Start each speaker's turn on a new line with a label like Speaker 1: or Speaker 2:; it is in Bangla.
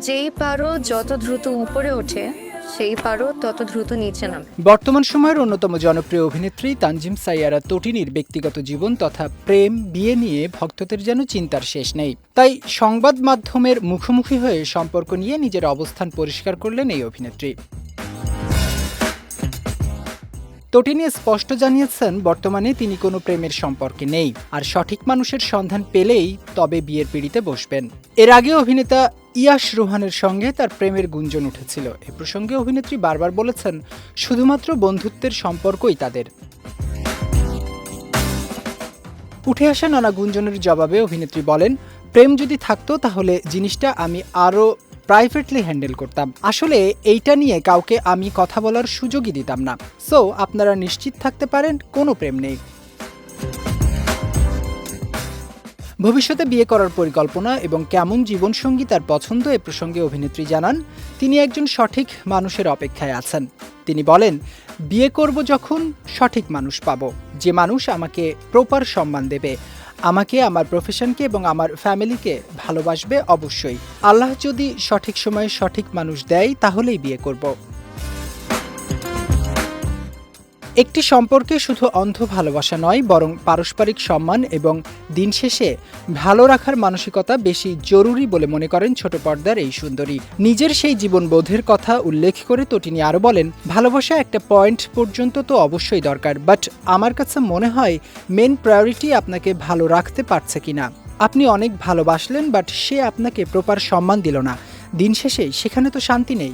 Speaker 1: যেই পারো যত দ্রুত উপরে ওঠে, সেই পারো তত দ্রুত নিচে নামে।
Speaker 2: বর্তমান সময়ের অন্যতম জনপ্রিয় অভিনেত্রী তানজিম সাইয়ারা তটিনীর ব্যক্তিগত জীবন তথা প্রেম বিয়ে নিয়ে ভক্তদের যেন চিন্তার শেষ নেই। তাই সংবাদ মাধ্যমের মুখোমুখি হয়ে সম্পর্ক নিয়ে নিজের অবস্থান পরিষ্কার করলেন এই অভিনেত্রী। তটিনী স্পষ্ট জানিয়েছেন বর্তমানে তিনি কোনো প্রেমের সম্পর্কে নেই, আর সঠিক মানুষের সন্ধান পেলেই তবে বিয়ের পিঁড়িতে বসবেন। এর আগে অভিনেতা ইয়াশ রোহানের সঙ্গে তার প্রেমের গুঞ্জন উঠেছিল। এ প্রসঙ্গে অভিনেত্রী বারবার বলেছেন শুধুমাত্র বন্ধুত্বের সম্পর্কই তাদের। উঠে আসা নানা গুঞ্জনের জবাবে অভিনেত্রী বলেন, প্রেম যদি থাকতো তাহলে জিনিসটা আমি আরও প্রাইভেটলি হ্যান্ডেল করতাম। আসলে এইটা নিয়ে কাউকে আমি কথা বলার সুযোগই দিতাম না। সো আপনারা নিশ্চিত থাকতে পারেন কোনো প্রেম নেই। ভবিষ্যতে বিয়ে করার পরিকল্পনা এবং কেমন জীবনসঙ্গী তার পছন্দ এ প্রসঙ্গে অভিনেত্রী জানান তিনি একজন সঠিক মানুষের অপেক্ষায় আছেন। তিনি বলেন, বিয়ে করব যখন সঠিক মানুষ পাবো, যে মানুষ আমাকে প্রপার সম্মান দেবে, আমাকে, আমার প্রফেশনকে এবং আমার ফ্যামিলিকে ভালোবাসবে। অবশ্যই আল্লাহ যদি সঠিক সময়ে সঠিক মানুষ দেয় তাহলেই বিয়ে করব। একটি সম্পর্কে শুধু অন্ধ ভালোবাসা নয়, বরং পারস্পরিক সম্মান এবং দিন শেষে ভালো রাখার মানসিকতা বেশি জরুরি বলে মনে করেন ছোট পর্দার এই সুন্দরী। নিজের সেই জীবনবোধের কথা উল্লেখ করে তটিনী আরও বলেন, ভালোবাসা একটা পয়েন্ট পর্যন্ত তো অবশ্যই দরকার, বাট আমার কাছে মনে হয় মেন প্রায়োরিটি আপনাকে ভালো রাখতে পারছে কিনা। আপনি অনেক ভালোবাসলেন বাট সে আপনাকে প্রপার সম্মান দিল না, দিন শেষে সেখানে তো শান্তি নেই।